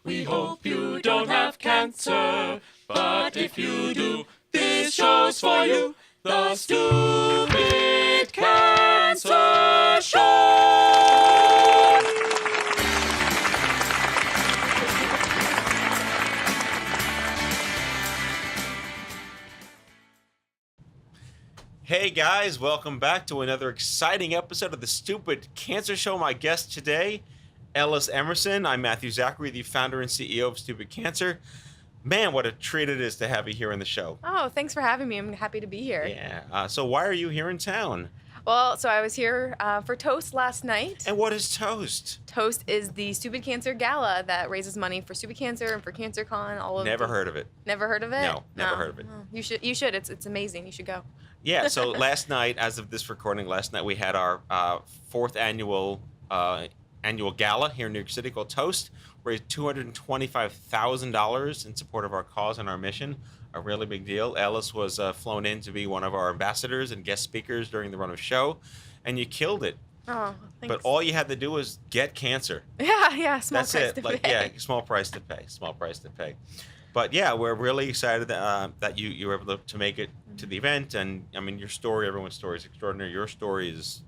We hope you don't have cancer, but if you do, this show's for you. The Stupid Cancer Show! Hey guys, welcome back to another exciting episode of the Stupid Cancer Show. My guest today, Ellis Emerson. I'm Matthew Zachary, the founder and CEO of Stupid Cancer. Man, what a treat it is to have you here on the show. Oh, thanks for having me. I'm happy to be here. Yeah. So why are you here in town? Well, so I was here for Toast last night. And what is Toast? Toast is the Stupid Cancer Gala that raises money for Stupid Cancer and for CancerCon. Never heard of it. Never heard of it? No, never heard of it. Oh, you should. It's amazing. You should go. Yeah, so last night, as of this recording, we had our fourth annual gala here in New York City called Toast. Raised $225,000 in support of our cause and our mission. A really big deal. Ellis was flown in to be one of our ambassadors and guest speakers during the run of the show, and you killed it. Oh, thanks. But all you had to do was get cancer. Yeah, small That's price it. to Like, pay. yeah, small price to pay. But yeah, we're really excited that you were able to make it to the event. And I mean, your story, everyone's story is extraordinary. Your story is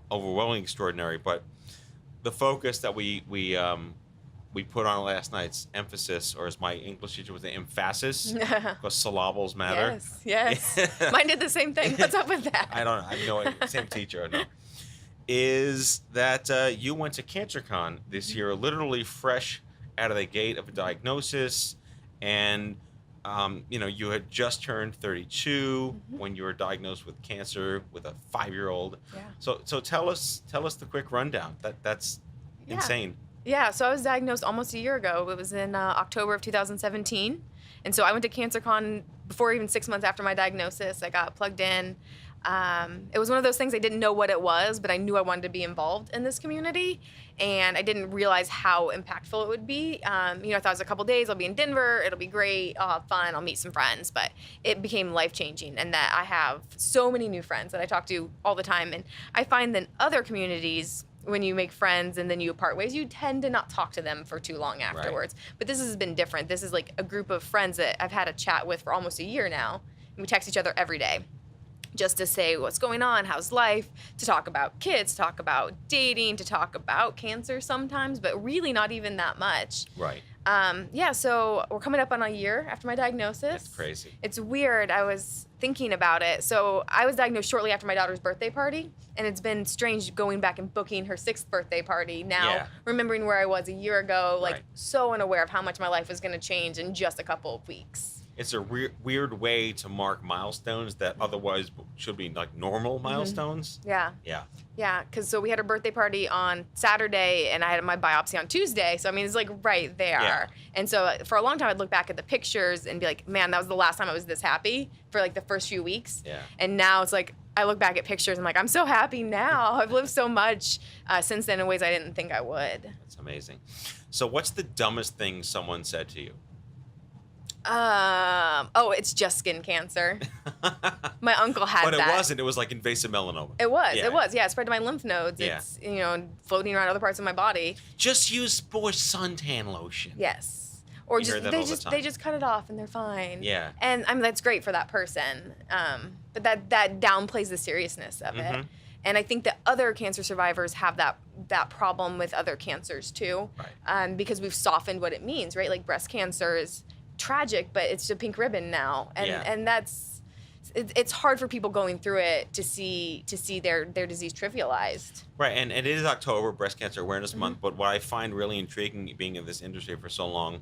overwhelmingly extraordinary. But the focus that we put on last night's emphasis, or as my English teacher would say, emphasis, because syllables matter. Yes. Mine did the same thing. What's up with that? I don't know. I have no idea. Same teacher, I know. Is that you went to CancerCon this year, literally fresh out of the gate of a diagnosis, and you had just turned 32 when you were diagnosed with cancer with a 5-year-old. Yeah. So tell us the quick rundown. That's insane. Yeah, so I was diagnosed almost a year ago. It was in October of 2017. And so I went to CancerCon before even 6 months after my diagnosis. I got plugged in. It was one of those things I didn't know what it was, but I knew I wanted to be involved in this community. And I didn't realize how impactful it would be. I thought it was a couple days, I'll be in Denver, it'll be great, I'll have fun, I'll meet some friends. But it became life-changing, and that I have so many new friends that I talk to all the time. And I find that in other communities, when you make friends and then you part ways, you tend to not talk to them for too long afterwards. Right. But this has been different. This is like a group of friends that I've had a chat with for almost a year now. And we text each other every day just to say what's going on, how's life, to talk about kids, talk about dating, to talk about cancer sometimes, but really not even that much. Right. So we're coming up on a year after my diagnosis. That's crazy. It's weird. I was thinking about it. So I was diagnosed shortly after my daughter's birthday party, and it's been strange going back and booking her 6th birthday party now, remembering where I was a year ago, so unaware of how much my life was going to change in just a couple of weeks. It's a weird way to mark milestones that otherwise should be like normal milestones. Yeah, because so we had her birthday party on Saturday, and I had my biopsy on Tuesday. So, I mean, it's like right there. Yeah. And so for a long time, I'd look back at the pictures and be like, man, that was the last time I was this happy for like the first few weeks. Yeah. And now it's like, I look back at pictures and I'm like, I'm so happy now. I've lived so much since then in ways I didn't think I would. That's amazing. So what's the dumbest thing someone said to you? It's just skin cancer. My uncle had that. But it wasn't. It was like invasive melanoma. It was. Yeah, it spread to my lymph nodes. Yeah. It's, floating around other parts of my body. Just use suntan lotion. Yes. Or they just cut it off and they're fine. Yeah. And I mean, that's great for that person. But that downplays the seriousness of it. And I think that other cancer survivors have that problem with other cancers too. Right. Because we've softened what it means, right? Like breast cancer is tragic, but it's a pink ribbon now, and it's hard for people going through it to see their disease trivialized. Right, and it is October, Breast Cancer Awareness Month, but what I find really intriguing being in this industry for so long,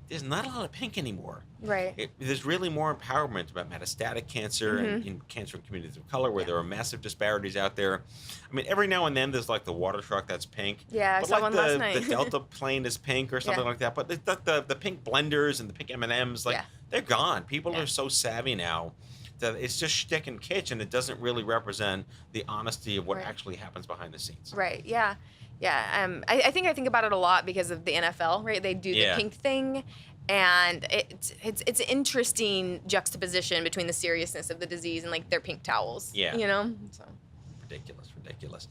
there's not a lot of pink anymore. Right. There's really more empowerment about metastatic cancer and in cancer in communities of color where there are massive disparities out there. I mean, every now and then there's like the water truck that's pink. Yeah, but I saw one last night. The Delta plane is pink or something like that. But the pink blenders and the pink M&Ms, they're gone. People are so savvy now that it's just shtick and kitsch, and it doesn't really represent the honesty of what actually happens behind the scenes. Right, yeah. Yeah, I think about it a lot because of the NFL, right? They do the pink thing, and it's an interesting juxtaposition between the seriousness of the disease and like their pink towels. Yeah. So Ridiculous.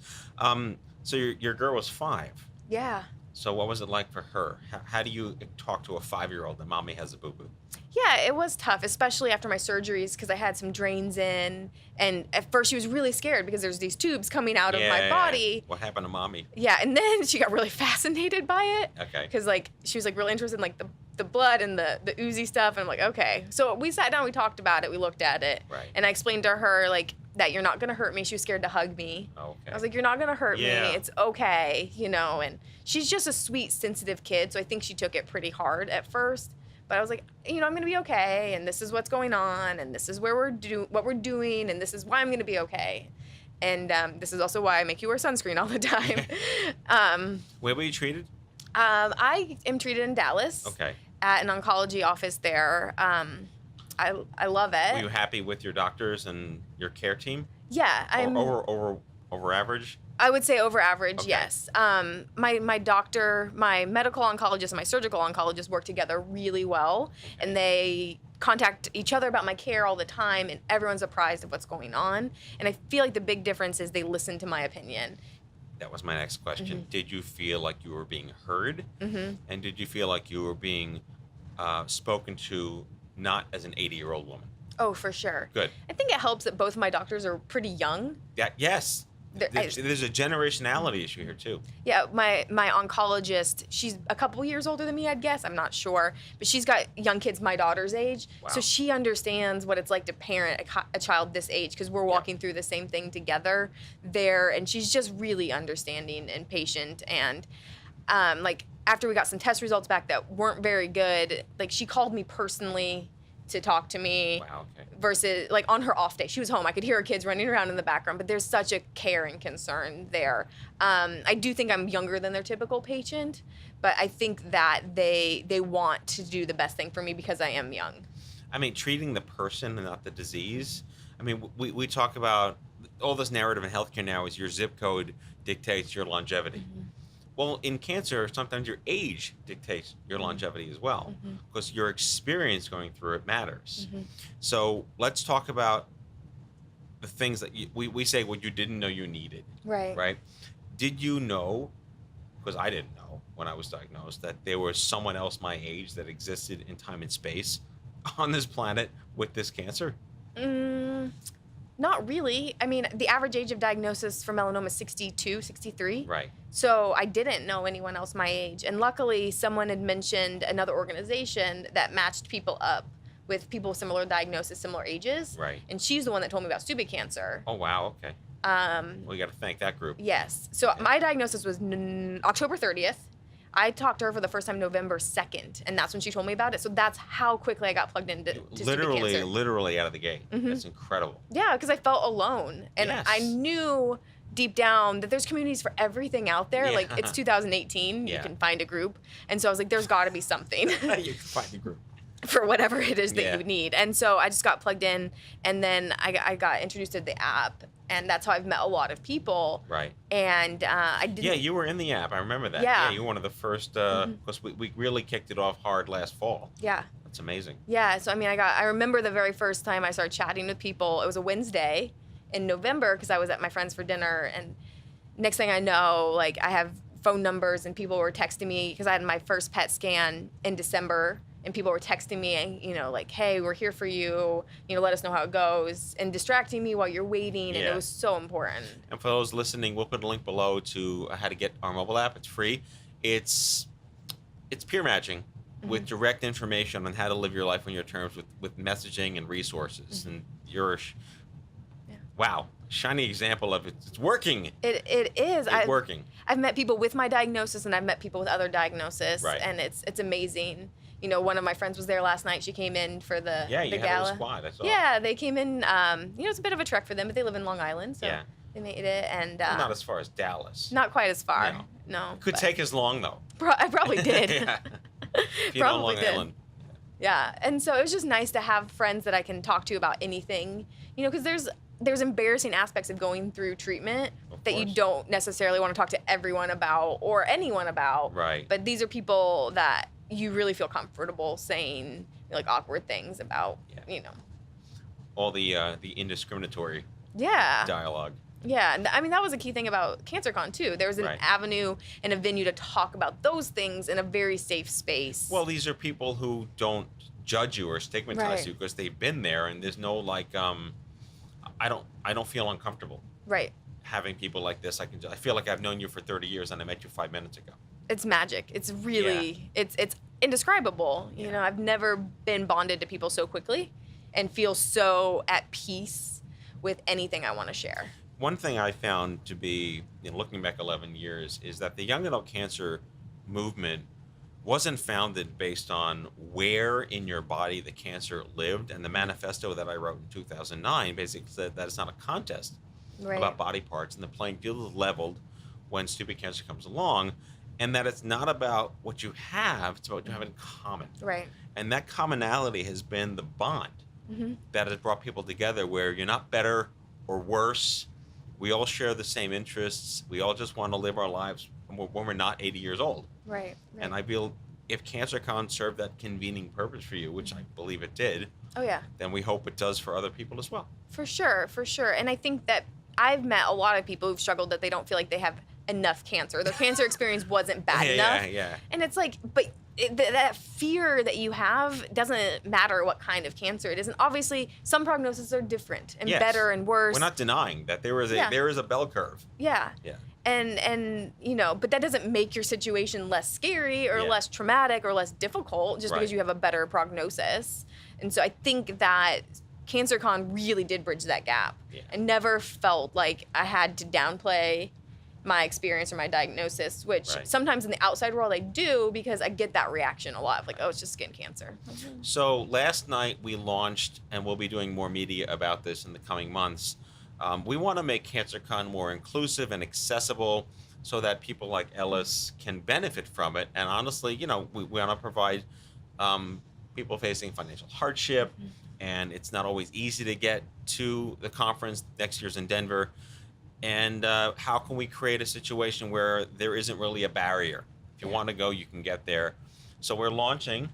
So your girl was 5. Yeah. So what was it like for her? How do you talk to a 5-year-old that mommy has a boo-boo? Yeah, it was tough, especially after my surgeries because I had some drains in. And at first she was really scared because there's these tubes coming out of my body. What happened to mommy? Yeah, and then she got really fascinated by it. Okay. Because, like, she was, like, really interested in, like, the blood and the oozy stuff. And I'm like, okay. So we sat down, we talked about it, we looked at it. Right. And I explained to her, like, that you're not going to hurt me. She was scared to hug me. Okay. I was like, you're not going to hurt me. Yeah. It's okay, you know. And she's just a sweet, sensitive kid. So I think she took it pretty hard at first. But I was like, you know, I'm going to be okay. And this is what's going on. And this is where what we're doing. And this is why I'm going to be okay. And this is also why I make you wear sunscreen all the time. Where were you treated? I am treated in Dallas. Okay. At an oncology office there. I love it. Were you happy with your doctors and your care team? Yeah, I'm Over average? I would say over average, Okay. yes. My doctor, my medical oncologist, and my surgical oncologist work together really well, and they contact each other about my care all the time, and everyone's apprised of what's going on. And I feel like the big difference is they listen to my opinion. That was my next question. Mm-hmm. Did you feel like you were being heard? Mm-hmm. And did you feel like you were being spoken to not as an 80-year-old woman? Oh, for sure. Good. I think it helps that both my doctors are pretty young. Yes. There's There's a generationality issue here, too. Yeah, my oncologist, she's a couple years older than me, I'd guess. I'm not sure. But she's got young kids my daughter's age. Wow. So she understands what it's like to parent a child this age because we're walking through the same thing together there. And she's just really understanding and patient. And, like, after we got some test results back that weren't very good, like, she called me personally to talk to me. Wow, okay. Versus, like, on her off day, she was home. I could hear her kids running around in the background, but there's such a care and concern there. I do think I'm younger than their typical patient, but I think that they want to do the best thing for me because I am young. I mean, treating the person and not the disease. I mean, we talk about all this narrative in healthcare now is your zip code dictates your longevity. Mm-hmm. Well, in cancer, sometimes your age dictates your longevity as well, because your experience going through it matters. Mm-hmm. So let's talk about the things that we say what you didn't know you needed, Right. right? Did you know, because I didn't know when I was diagnosed, that there was someone else my age that existed in time and space on this planet with this cancer? Not really. I mean, the average age of diagnosis for melanoma is 62, 63. Right. So I didn't know anyone else my age. And luckily, someone had mentioned another organization that matched people up with people with similar diagnosis, similar ages. Right. And she's the one that told me about stupid cancer. Oh, wow. Okay. We got to thank that group. Yes. So my diagnosis was October 30th. I talked to her for the first time November 2nd, and that's when she told me about it. So that's how quickly I got plugged into stupid cancer. Literally out of the gate. Mm-hmm. That's incredible. Yeah, because I felt alone. And Yes. I knew deep down that there's communities for everything out there. Yeah. Like, it's 2018. Yeah. You can find a group. And so I was like, there's got to be something You can find the group. for whatever it is that Yeah. you need. And so I just got plugged in, and then I got introduced to the app. And that's how I've met a lot of people. Right. And I didn't. Yeah, you were in the app. I remember that. Yeah. You were one of the first, because we really kicked it off hard last fall. Yeah. That's amazing. Yeah, so I mean, I remember the very first time I started chatting with people. It was a Wednesday in November because I was at my friend's for dinner, and next thing I know, like, I have phone numbers and people were texting me because I had my first PET scan in December, and people were texting me, you know, like, hey, we're here for you, you know, let us know how it goes, and distracting me while you're waiting, and Yeah. it was so important. And for those listening, we'll put a link below to how to get our mobile app. It's free. It's peer matching with direct information on how to live your life on your terms with messaging and resources. And you're, wow, shining example of it. It's working. It is. It's working. I've met people with my diagnosis, and I've met people with other diagnosis, Right. and it's amazing. You know, one of my friends was there last night. She came in for the Yeah, you the had a gala. little squad. I saw. Yeah, they came in. You know, it's a bit of a trek for them, but they live in Long Island, so Yeah. they made it. And Not as far as Dallas. not quite as far. No. No. Could but take as long, though. I probably did. Yeah. If you know Probably Long did. Island. Yeah, and so it was just nice to have friends that I can talk to about anything. You know, because there's embarrassing aspects of going through treatment Of that you course. don't necessarily want to talk to everyone about or anyone about. Right. But these are people that you really feel comfortable saying, like, awkward things about. Yeah. You know. All the indiscriminatory Yeah. dialogue. Yeah, and I mean, that was a key thing about CancerCon, too. There was an Right. avenue and a venue to talk about those things in a very safe space. Well, these are people who don't judge you or stigmatize Right. you because they've been there, and there's no like, I don't feel uncomfortable right. having people like this. I feel like I've known you for 30 years and I met you 5 minutes ago. It's magic. It's really, it's indescribable. You Yeah. know, I've never been bonded to people so quickly and feel so at peace with anything I want to share. One thing I found to be, looking back 11 years, is that the young adult cancer movement wasn't founded based on where in your body the cancer lived. And the manifesto that I wrote in 2009 basically said that it's not a contest Right. about body parts, and the playing field is leveled when stupid cancer comes along, and that it's not about what you have, it's about what you have in common. Right. And that commonality has been the bond Mm-hmm. that has brought people together, where you're not better or worse. We all share the same interests. We all just want to live our lives when we're not 80 years old. Right. Right. And I feel if CancerCon served that convening purpose for you, which I believe it did, oh, yeah. then we hope it does for other people as well. For sure. For sure. And I think that I've met a lot of people who've struggled that they don't feel like they have enough cancer. Their cancer experience wasn't bad enough. Yeah. And it's like, but that fear that you have doesn't matter what kind of cancer it is. And obviously, some prognoses are different and Yes. better and worse. We're not denying that there is a Yeah. there is a bell curve. Yeah. Yeah. And you know, but that doesn't make your situation less scary or Yeah. less traumatic or less difficult just Right. because you have a better prognosis. And so I think that CancerCon really did bridge that gap. Yeah. I never felt like I had to downplay my experience or my diagnosis, which Right. sometimes in the outside world I do because I get that reaction a lot of like, oh, it's just skin cancer. So last night we launched, and we'll be doing more media about this in the coming months. We want to make CancerCon more inclusive and accessible so that people like Ellis can benefit from it. And honestly, we want to provide people facing financial hardship, and it's not always easy to get to the conference. Next year's in Denver. And how can we create a situation where there isn't really a barrier? If you want to go, you can get there. So we're launching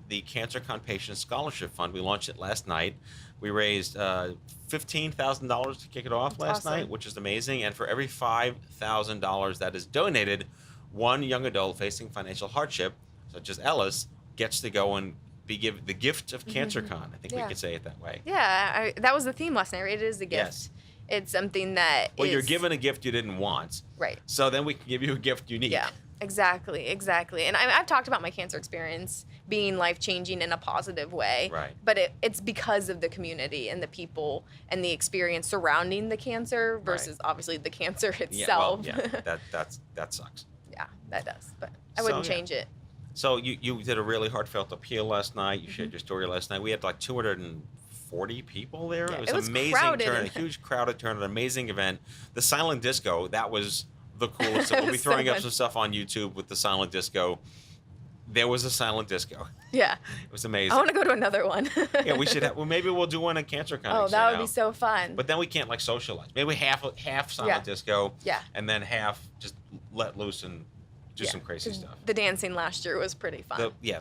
the Cancer Compeition Scholarship Fund. We launched it last night. We raised $15,000 to kick it off last awesome. night, which is amazing. And for every $5,000 that is donated, one young adult facing financial hardship, such as Ellis, gets to go and be given the gift of CancerCon. I think we Yeah. could say it that way. Yeah, that was the theme last night, right? It is a gift. Yes. It's something that Well, you're is- given a gift you didn't want. Right. So then we can give you a gift you need. Yeah, exactly. And I've talked about my cancer experience being life-changing in a positive way. Right. But it's because of the community and the people and the experience surrounding the cancer versus obviously the cancer itself. That sucks. Yeah, that does. But I So, wouldn't yeah. change it. So you did a really heartfelt appeal last night. You shared your story last night. We had like 240 people there. Yeah, It was it an was amazing crowded. turn, a huge crowded turn, an amazing event. The silent disco, that was the coolest. It We'll be was so throwing up fun. some stuff on YouTube with the silent disco. There was a silent disco. Yeah. It was amazing. I want to go to another one. Yeah, we should have. Well, maybe we'll do one at CancerCon. Oh, that would be so fun. But then we can't like socialize. Maybe half silent Yeah. disco. Yeah. And then half just let loose and do some crazy 'Cause stuff. The dancing last year was pretty fun. We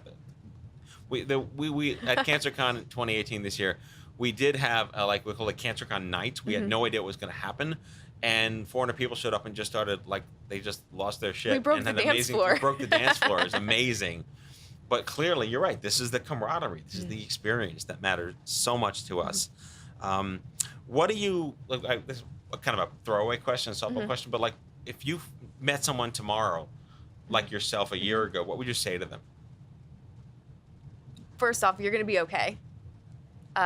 at CancerCon 2018 this year, we did have like we call it CancerCon night. We had no idea what was going to happen, and 400 people showed up and just started like they just lost their shit. We broke and the had dance amazing, floor. We broke the dance floor. It was amazing. But clearly, you're right. This is the camaraderie. This is the experience that matters so much to us. What do you like? This is kind of a throwaway question, a softball question, but like if you met someone tomorrow, like yourself a year ago, what would you say to them? First off, you're going to be okay.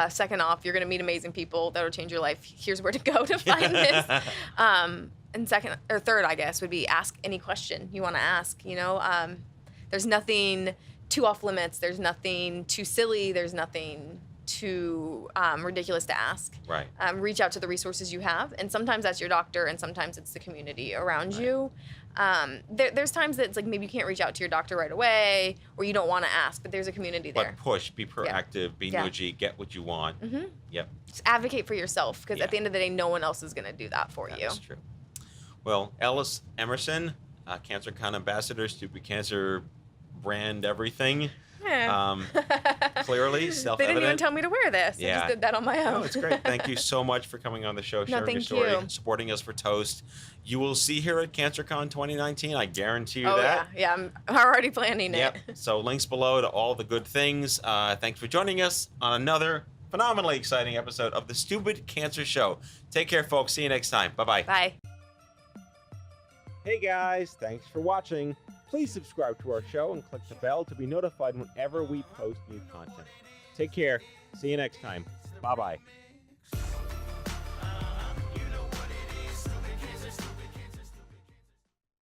Second off, you're going to meet amazing people that will change your life. Here's where to go to find this. And second or third, I guess, would be ask any question you want to ask. There's nothing too off limits. There's nothing too silly. There's nothing too ridiculous to ask. Right. Reach out to the resources you have, and sometimes that's your doctor, and sometimes it's the community around Right. you. There's times that it's like maybe you can't reach out to your doctor right away, or you don't want to ask, but there's a community there. But push, be proactive, be Yeah. nudgy, get what you want. Yep, Just advocate for yourself, because Yeah. at the end of the day, no one else is going to do that for you. that's true. Well, Ellis Emerson, CancerCon ambassador, Stupid Cancer brand everything. Yeah. Clearly, They self-evident. didn't even tell me to wear this. I Yeah. just did that on my own. No, it's great. Thank you so much for coming on the show, sharing your thank story, you. supporting us for Toast. You will see here at CancerCon 2019. I guarantee you Oh, that. yeah. I'm already planning it. Yep. So links below to all the good things. Thanks for joining us on another phenomenally exciting episode of the Stupid Cancer Show. Take care, folks. See you next time. Bye-bye. Bye. Hey, guys. Thanks for watching. Please subscribe to our show and click the bell to be notified whenever we post new content. Take care. See you next time. Bye-bye.